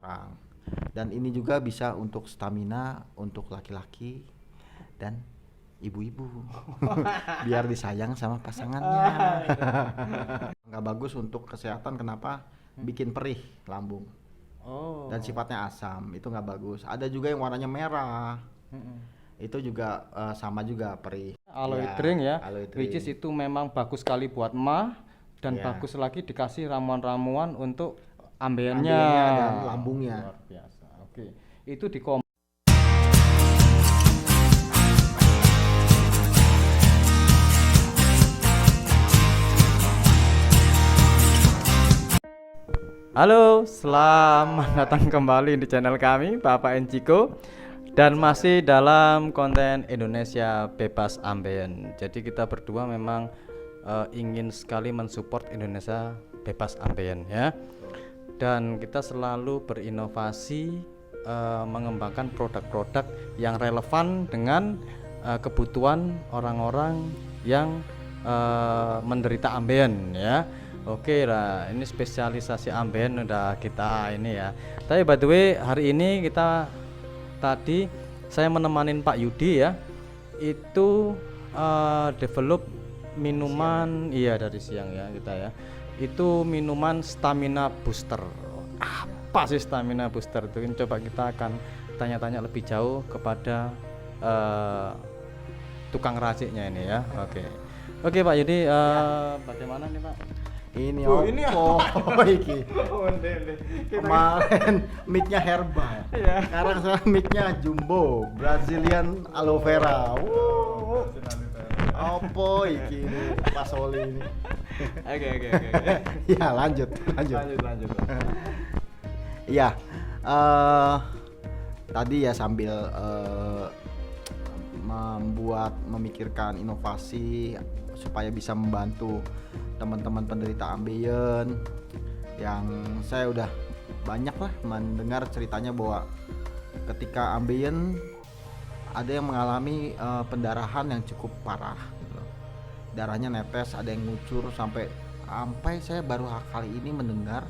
seseorang. Dan ini juga bisa untuk stamina untuk laki-laki dan ibu-ibu. Biar disayang sama pasangannya. Nggak bagus untuk kesehatan, kenapa? Bikin perih lambung. Oh. Dan sifatnya asam, itu nggak bagus. Ada juga yang warnanya merah. Itu juga sama juga perih. Aloe drink ya, aloe which is drink. itu memang bagus sekali buat mah dan Ya. bagus lagi dikasih ramuan-ramuan untuk ambeannya Ambeannya dan lambungnya. luar biasa. Oke, itu di kom. Halo, selamat datang kembali di channel kami, Bapak Enciko, dan masih dalam konten Indonesia Bebas Ambeien. Jadi kita berdua memang ingin sekali mensupport Indonesia Bebas Ambeien ya. Dan kita selalu berinovasi mengembangkan produk-produk yang relevan dengan kebutuhan orang-orang yang menderita ambeien ya. Oke lah, ini spesialisasi ambeien udah kita ini ya. Tapi by the way, hari ini kita tadi saya menemani Pak Yudi ya. Itu develop minuman iya dari siang ya kita ya. Itu minuman stamina booster. Apa sih stamina booster itu? Ini coba kita akan tanya-tanya lebih jauh kepada tukang raciknya ini ya. Oke Pak Yudi, bagaimana nih Pak? Ini ini iki. Kemarin mic-nya herbal. Iya. Sekarang mic-nya jumbo, Brazilian aloe vera. Apa iki ini, Pak Soli ini? Oke. Ya, lanjut. Iya. Tadi ya sambil memikirkan inovasi supaya bisa membantu teman-teman penderita ambeien, yang saya udah banyak lah mendengar ceritanya bahwa ketika ambeien ada yang mengalami pendarahan yang cukup parah gitu. Darahnya netes, ada yang ngucur sampai saya baru kali ini mendengar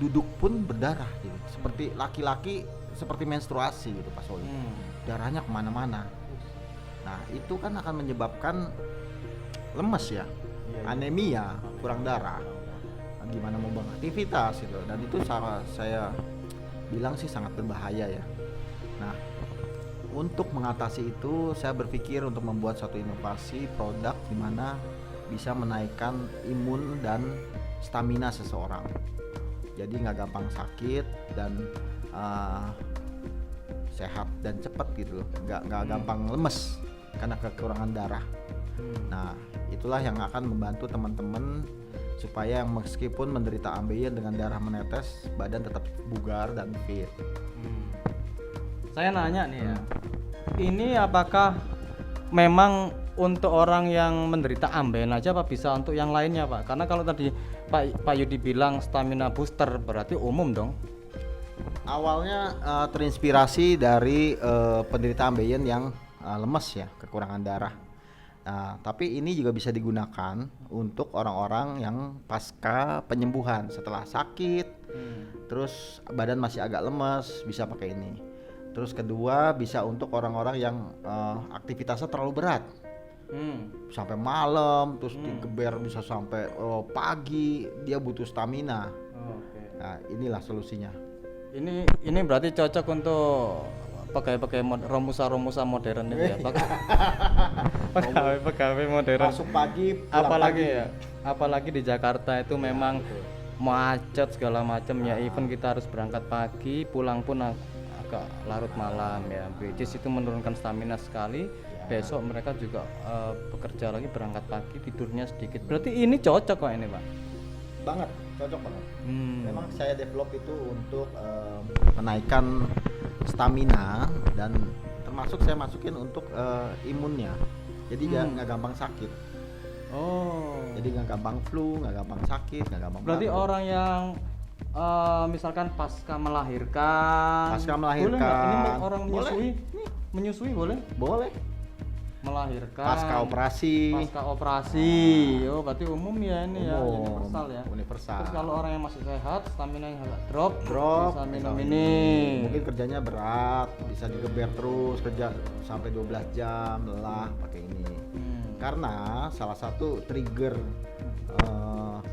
duduk pun berdarah gitu, seperti laki-laki seperti menstruasi gitu Pak Soli. Darahnya kemana-mana. Nah itu kan akan menyebabkan lemes ya, anemia, kurang darah. Nah, gimana mau beraktivitas gitu, dan itu saya bilang sih sangat berbahaya ya. Nah untuk mengatasi itu saya berpikir untuk membuat suatu inovasi produk di mana bisa menaikkan imun dan stamina seseorang. Jadi nggak gampang sakit dan sehat dan cepat gitu, nggak gampang lemes karena kekurangan darah. Nah itulah yang akan membantu teman-teman supaya meskipun menderita ambeien dengan darah menetes, badan tetap bugar dan fit. Saya nanya nih ya, ini apakah memang untuk orang yang menderita ambeien aja apa bisa untuk yang lainnya Pak? Karena kalau tadi Pak Yudi bilang stamina booster berarti umum dong. Awalnya terinspirasi dari penderita ambeien yang lemes ya, kekurangan darah. Nah, tapi ini juga bisa digunakan untuk orang-orang yang pasca penyembuhan setelah sakit, terus badan masih agak lemes, bisa pakai ini. Terus kedua bisa untuk orang-orang yang aktivitasnya terlalu berat, sampai malam, terus digeber bisa sampai pagi, dia butuh stamina. Nah, inilah solusinya. Ini berarti cocok untuk pegawai romusa modern itu ya, pegawai modern. Masuk pagi, apalagi di Jakarta itu memang macet segala macam ya. Even kita harus berangkat pagi, pulang pun agak larut malam ya. Which is itu menurunkan stamina sekali. Besok mereka juga bekerja lagi, berangkat pagi, tidurnya sedikit. Berarti ini cocok kok ini Pak? Banget, cocok banget. Memang saya develop itu untuk menaikkan stamina dan termasuk saya masukin untuk imunnya. Jadi nggak gampang sakit. Jadi nggak gampang flu, nggak gampang sakit, nggak gampang. Berarti batuk. orang yang misalkan pasca melahirkan. Boleh nggak? Ini orang menyusui, boleh? Boleh. melahirkan pasca operasi. Oh berarti umum ya ini ya, Umum, universal ya. universal. Terus kalau orang yang masih sehat, stamina yang agak drop bisa minum ini. Mungkin kerjanya berat, bisa digeber terus, kerja sampai 12 jam, lelah pakai ini. Karena salah satu trigger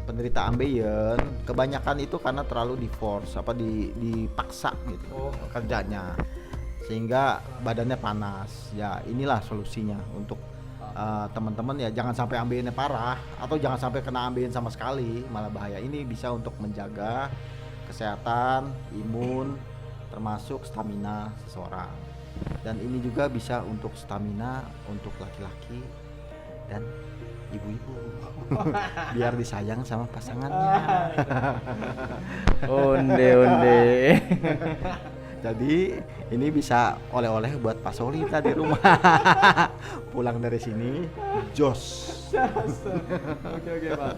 penderita ambeien kebanyakan itu karena terlalu dipaksa gitu kerjanya, sehingga badannya panas. Ya inilah solusinya untuk teman-teman ya, jangan sampai ambeiennya parah atau jangan sampai kena ambeien sama sekali, malah bahaya. Ini bisa untuk menjaga kesehatan imun termasuk stamina seseorang, dan ini juga bisa untuk stamina untuk laki-laki dan ibu-ibu biar disayang sama pasangannya. Onde. Jadi ini bisa oleh-oleh buat Pak Solita di rumah. Pulang dari sini jos. Oke Pak.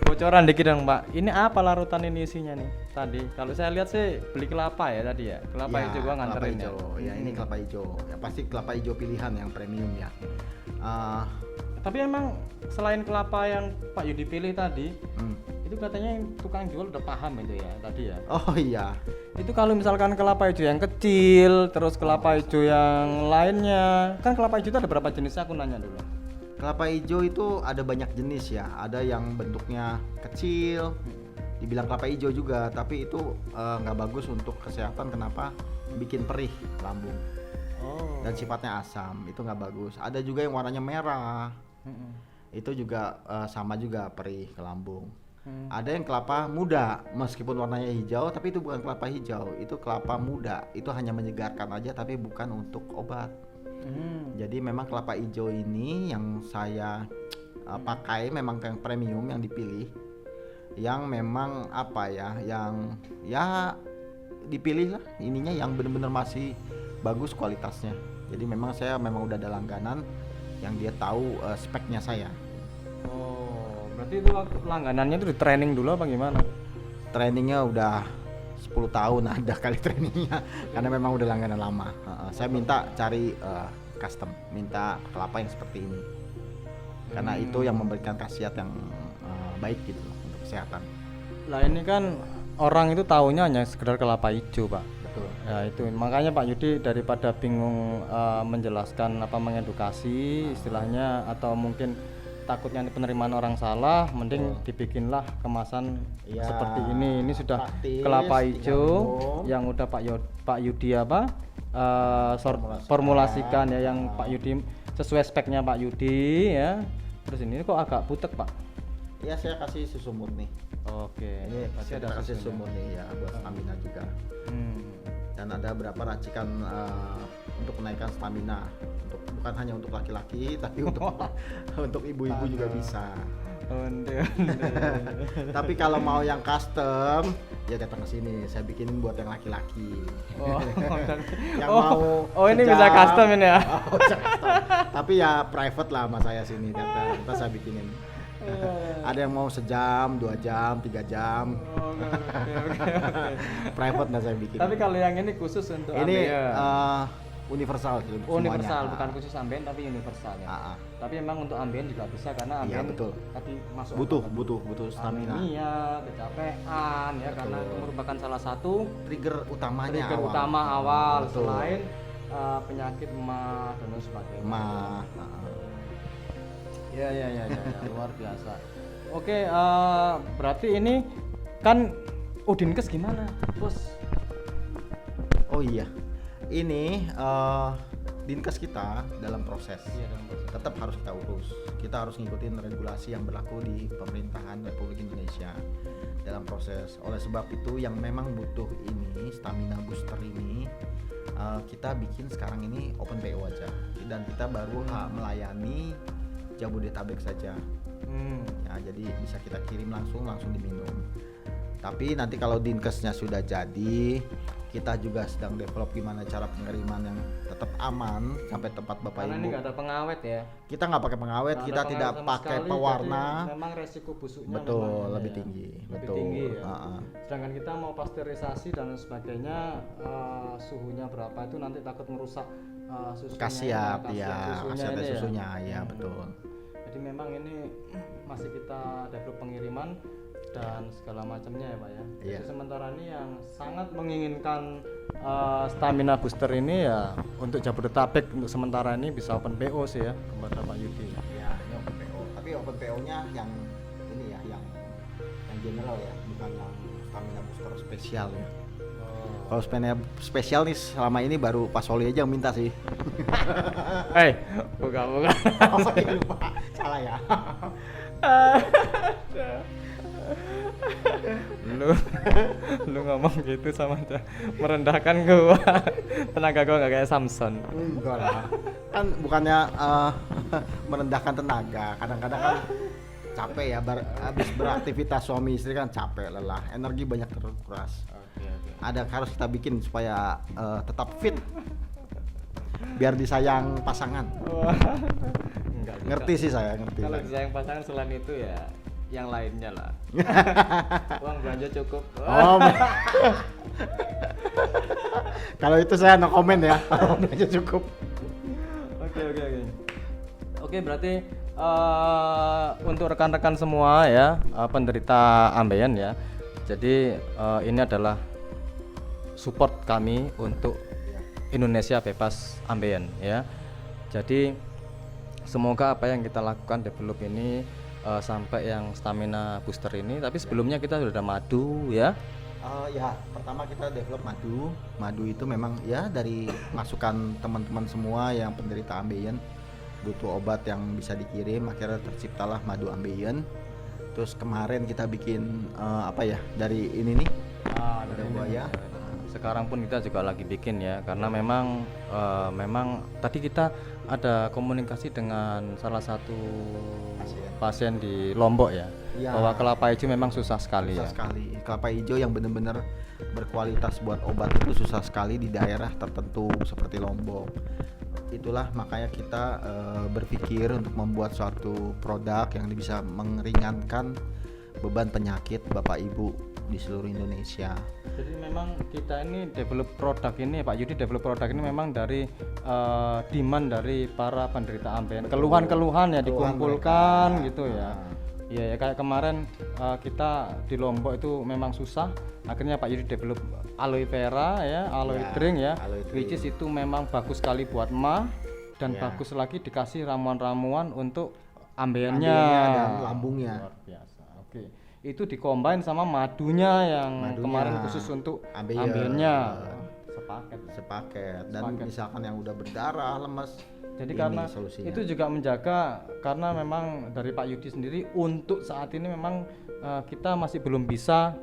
Bocoran dikit dong Pak. Ini apa larutan ini isinya nih? Tadi kalau saya lihat sih beli kelapa ya tadi ya. Kelapa hijau gua nganterin ya. Ya ini kelapa hijau. Ya pasti kelapa hijau pilihan yang premium ya. Tapi emang selain kelapa yang Pak Yudi pilih tadi, itu katanya yang tukang jual udah paham itu ya tadi ya. Oh iya. Itu kalau misalkan kelapa hijau yang kecil, terus kelapa hijau yang lainnya, kan kelapa hijau itu ada berapa jenis? Aku nanya dulu. Kelapa hijau itu ada banyak jenis ya. Ada yang bentuknya kecil, dibilang kelapa hijau juga, tapi itu nggak bagus untuk kesehatan. Kenapa? Bikin perih lambung. Dan sifatnya asam, itu nggak bagus. Ada juga yang warnanya merah. Itu juga sama juga perih ke lambung. Ada yang kelapa muda, meskipun warnanya hijau tapi itu bukan kelapa hijau, itu kelapa muda. Itu hanya menyegarkan aja tapi bukan untuk obat. Jadi memang kelapa hijau ini yang saya pakai memang yang premium, yang dipilih, yang memang apa ya, yang ya dipilih lah ininya yang benar-benar masih bagus kualitasnya. Jadi memang saya udah ada langganan yang dia tahu speknya saya. Oh, berarti itu langganannya itu di training dulu apa gimana? Trainingnya udah 10 tahun ada kali trainingnya, karena memang udah langganan lama. Saya minta cari custom, minta kelapa yang seperti ini, karena itu yang memberikan khasiat yang baik gitu untuk kesehatan. Lah ini kan orang itu taunya hanya sekedar kelapa hijau Pak. Betul. Ya itu makanya Pak Yudi daripada bingung menjelaskan apa mengedukasi istilahnya, atau mungkin takutnya penerimaan orang salah, mending dibikinlah kemasan ya, seperti ini. Ini sudah praktis, kelapa hijau yang udah Pak Yudi apa formulasikan ya, yang Pak Yudi sesuai speknya Pak Yudi ya. Terus ini kok agak butek Pak? Iya, saya kasih susu murni. Oke. Ini pasti saya kasih susu murni ya buat stamina juga. Dan ada beberapa racikan untuk menaikkan stamina, bukan hanya untuk laki-laki tapi untuk ibu-ibu juga bisa. Tapi kalau mau yang custom ya datang ke sini, saya bikinin buat yang laki-laki. Yang mau ini bisa custom ini ya. Bisa custom. Tapi ya private lah sama saya sini, kita saya bikinin. Ada yang mau sejam, 2 jam, 3 jam. Private nggak saya bikin. Tapi kalau yang ini khusus untuk ini universal, universal semuanya. bukan khusus ambien tapi universal ya. Tapi memang untuk ambien juga bisa, karena ambien betul. tadi masuk butuh stamina. Anemia, kecapean ya, karena itu merupakan salah satu trigger utamanya awal betul. Selain penyakit mah dan sebagainya. Ya, luar biasa. Oke, berarti ini kan Udinkes gimana, Bos? Oh iya, ini Dinkes kita dalam proses. Tetap harus kita urus. Kita harus ngikutin regulasi yang berlaku di pemerintahan Republik Indonesia dalam proses. Oleh sebab itu yang memang butuh ini stamina booster ini, kita bikin sekarang ini open PO aja, dan kita baru melayani Jabodetabek saja. Ya, jadi bisa kita kirim langsung diminum. Tapi nanti kalau Dinkesnya sudah jadi, kita juga sedang develop gimana cara pengiriman yang tetap aman sampai tempat bapak Karena ibu. ini nggak ada pengawet ya. Kita nggak pakai pengawet, Nggak kita ada tidak pengawet sama pakai sekali, pewarna. jadi memang resiko busuknya Betul, memang ini lebih ya, tinggi. lebih Betul. tinggi ya. Heeh. Sedangkan kita mau pasteurisasi dan sebagainya, suhunya berapa itu nanti takut merusak susunya. Khasiat ini, ya, susunya khasiatnya ini ya. susunya ya betul. Jadi memang ini masih kita develop pengiriman dan segala macamnya ya Pak ya. Iya. Jadi sementara ini yang sangat menginginkan stamina booster ini ya untuk Jabodetabek untuk sementara ini bisa open PO sih ya kepada Pak Yudi. Ya, ini open PO. Tapi open PO-nya yang ini ya, yang general ya, bukan yang stamina booster spesial ya. Kalau stamina spesial nih selama ini baru Pak Soli aja yang minta sih. Bukan. Oh, iya, lupa. Salah ya. lu ngomong gitu sama dia merendahkan gua. Tenaga gua nggak kayak Samson. Enggak lah. Kan bukannya merendahkan tenaga. Kadang-kadang kan capek ya, habis beraktivitas suami istri kan capek, lelah, energi banyak terkuras. Oke. Ada harus kita bikin supaya tetap fit. Biar disayang pasangan. Enggak. Ngerti sih saya, ngerti. Kalau disayang pasangan selain itu ya yang lainnya lah. Uang belanja cukup. Oh. Kalau itu saya no comment ya. Kalau aja cukup. Oke. Oke, berarti untuk rekan-rekan semua ya, penderita ambeien ya. Jadi ini adalah support kami untuk Indonesia bebas ambeien ya. Jadi semoga apa yang kita lakukan develop ini sampai yang stamina booster ini. Tapi sebelumnya kita sudah ada madu ya. Ya, pertama kita develop madu. Madu itu memang ya dari masukan teman-teman semua yang penderita ambeien butuh obat yang bisa dikirim, akhirnya terciptalah madu ambeien. Terus kemarin kita bikin apa ya, dari ini nih, Dari buaya. Sekarang pun kita juga lagi bikin ya, karena memang tadi kita ada komunikasi dengan salah satu pasien di Lombok ya, Ya. bahwa kelapa hijau memang susah sekali Susah ya. sekali. Kelapa hijau yang benar-benar berkualitas buat obat itu susah sekali di daerah tertentu seperti Lombok. Itulah makanya kita berpikir untuk membuat suatu produk yang bisa meringankan beban penyakit Bapak Ibu di seluruh Indonesia. Jadi memang kita ini develop produk ini, Pak Yudi develop produk ini memang dari demand dari para penderita ambeien. Keluhan-keluhan ya dikumpulkan mereka. gitu ya. Iya ya, kayak kemarin kita di Lombok itu memang susah. Akhirnya Pak Yudi develop aloe vera ya, aloe drink ya, aloe drink. which is itu memang bagus sekali buat mah dan Ya. bagus lagi dikasih ramuan-ramuan untuk ambeiennya Dan lambungnya. Luar biasa. Oke. Itu dikombin sama madunya yang Madunya. kemarin khusus untuk Ambeien. ambeiennya. Sepaket. Sepaket. Dan Sepaket. misalkan yang udah berdarah, lemes, Jadi ini karena solusinya. itu juga menjaga, karena memang dari Pak Yudi sendiri untuk saat ini memang kita masih belum bisa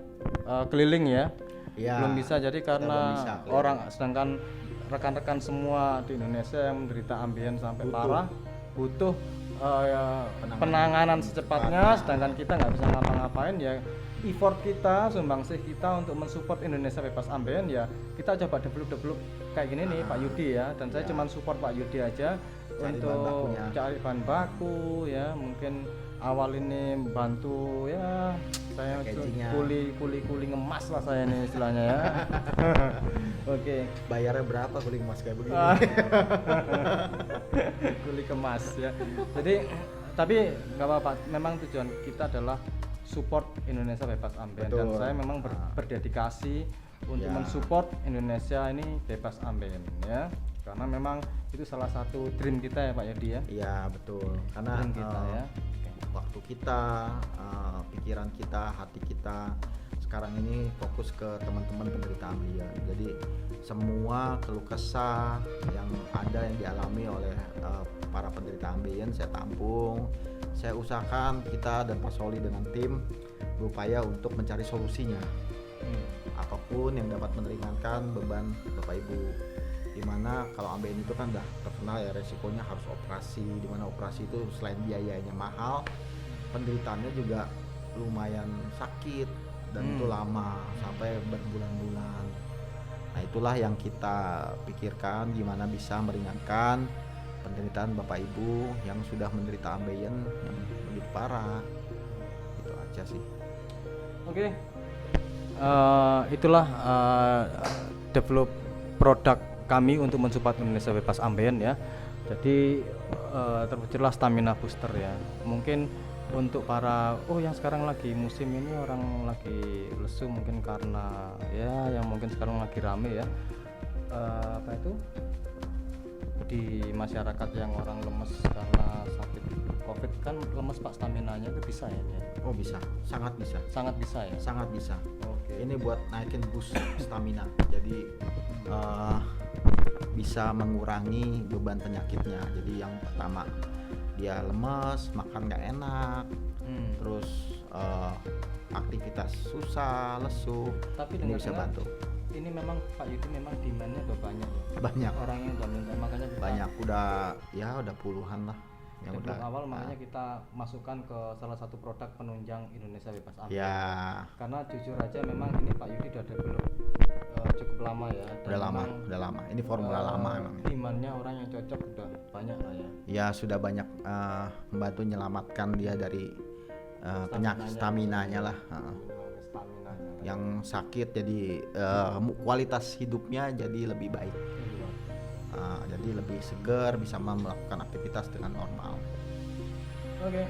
keliling ya. Ya, Belum bisa, jadi karena belum bisa keliling. orang, sedangkan rekan-rekan semua di Indonesia yang menderita ambien sampai parah butuh penanganan secepatnya, sedangkan kita nggak bisa ngapa-ngapain ya. Effort kita, sumbangsih kita untuk mensupport Indonesia bebas ambien ya, kita coba develop kayak gini nih Pak Yudi ya, dan saya cuma support Pak Yudi aja Cari bahan untuk bakunya. cari bahan baku ya, mungkin awal ini bantu ya, saya Packagingnya. kuli ngemas lah saya nih istilahnya ya. Oke. bayarnya berapa kuling emas kayak begini? Kuli kemas ya. Jadi tapi nggak apa-apa, memang tujuan kita adalah support Indonesia bebas ambien, dan Betul. saya memang berdedikasi untuk Ya. mensupport Indonesia ini bebas ambien ya, karena memang itu salah satu dream kita ya Pak Yadi ya. Iya betul, karena Dream kita ya. waktu kita, pikiran kita, hati kita sekarang ini fokus ke teman-teman penderita ambeien. Jadi semua keluh kesah yang ada yang dialami oleh para penderita ambeien saya tampung. Saya usahakan kita dan Pak Soli dengan tim berupaya untuk mencari solusinya. Apapun yang dapat meringankan beban Bapak Ibu. Dimana kalau ambeien itu kan udah terkenal ya resikonya harus operasi, dimana operasi itu selain biayanya mahal, penderitaannya juga lumayan sakit dan itu lama sampai berbulan-bulan. Nah itulah yang kita pikirkan, gimana bisa meringankan penderitaan Bapak Ibu yang sudah menderita ambeien yang begitu parah. Itu aja sih. Oke. Itulah develop produk kami untuk mensupport Indonesia bebas ambeien ya. Jadi terwujudlah stamina booster ya. Mungkin untuk para yang sekarang lagi musim ini orang lagi lesu mungkin karena ya yang mungkin sekarang lagi rame ya. Apa itu? Di masyarakat yang orang lemes karena sakit COVID kan lemes Pak, staminanya itu bisa ya? Oh bisa, sangat bisa. Sangat bisa ya? Sangat bisa. Oke. Ini buat naikin boost stamina. Jadi bisa mengurangi beban penyakitnya. Jadi yang pertama dia lemes, makan nggak enak, terus aktivitas susah, lesu. Tapi ini bisa bantu. Ini memang Pak Yudi memang demandnya udah banyak ya? Banyak. Orang yang udah minta, makanya kita Banyak, udah puluhan lah yang dari udah. awal makanya kita masukkan ke salah satu produk penunjang Indonesia bebas ambeien. Ya, Karena jujur aja memang ini Pak Yudi udah develop cukup lama ya. Dan udah lama, memang, udah lama. Ini formula lama emang. Demandnya orang yang cocok udah banyak lah ya. Ya sudah banyak membantu menyelamatkan dia dari penyakit staminanya lah. Staminanya. Yang sakit jadi kualitas hidupnya jadi lebih baik. Jadi lebih segar, bisa melakukan aktivitas dengan normal. Oke.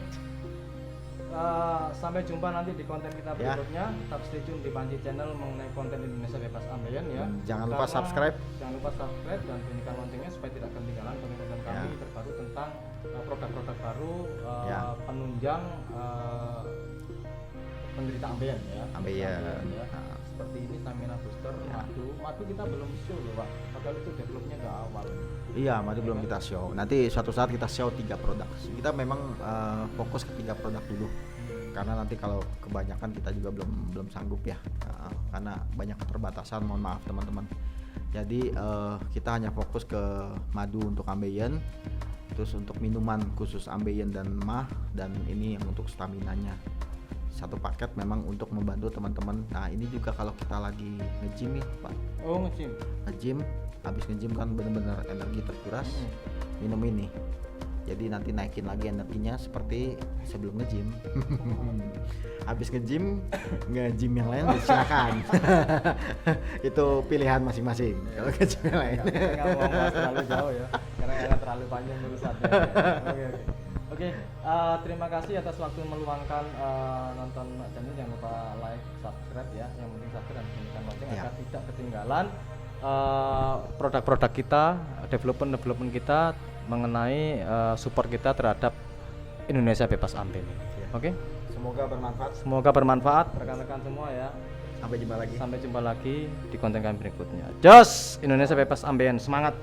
Sampai jumpa nanti di konten kita berikutnya. Tetap stay tune di Panji Channel mengenai konten Indonesia bebas ambeien ya. Jangan lupa subscribe. Jangan lupa subscribe dan bunyikan loncengnya supaya tidak ketinggalan konten-konten kami terbaru tentang produk-produk baru penunjang penderita ambeien ya. Ambeien. Seperti ini stamina booster, madu kita belum show loh Pak. Padahal itu developnya udah awal. Iya, madu belum kita show. Nanti suatu saat kita show 3 produk. Kita memang fokus ke 3 produk dulu. Karena nanti kalau kebanyakan kita juga belum sanggup ya. Karena banyak keterbatasan, mohon maaf teman-teman. Jadi kita hanya fokus ke madu untuk ambeien, terus untuk minuman khusus ambeien dan mah, dan ini yang untuk staminanya. Satu paket memang untuk membantu teman-teman. Nah ini juga kalau kita lagi nge-gym ya Pak. Oh nge-gym? Nge-gym, habis nge-gym kan benar-benar energi terkuras. Minum ini, jadi nanti naikin lagi energinya seperti sebelum nge-gym. Habis nge-gym yang lain silakan. Itu pilihan masing-masing. Kalau nge-gym yang lain. Nggak mau bahas terlalu jauh ya, karena nggak terlalu panjang urusannya. Oke, terima kasih atas waktu meluangkan nonton channel. Jangan lupa like, subscribe ya. Yang penting subscribe dan bunyikan lonceng agar tidak ketinggalan produk-produk kita, development kita mengenai support kita terhadap Indonesia bebas ambeien. Oke. Semoga bermanfaat rekan-rekan semua ya. Sampai jumpa lagi di konten kami berikutnya. Jos, Indonesia bebas ambeien, semangat.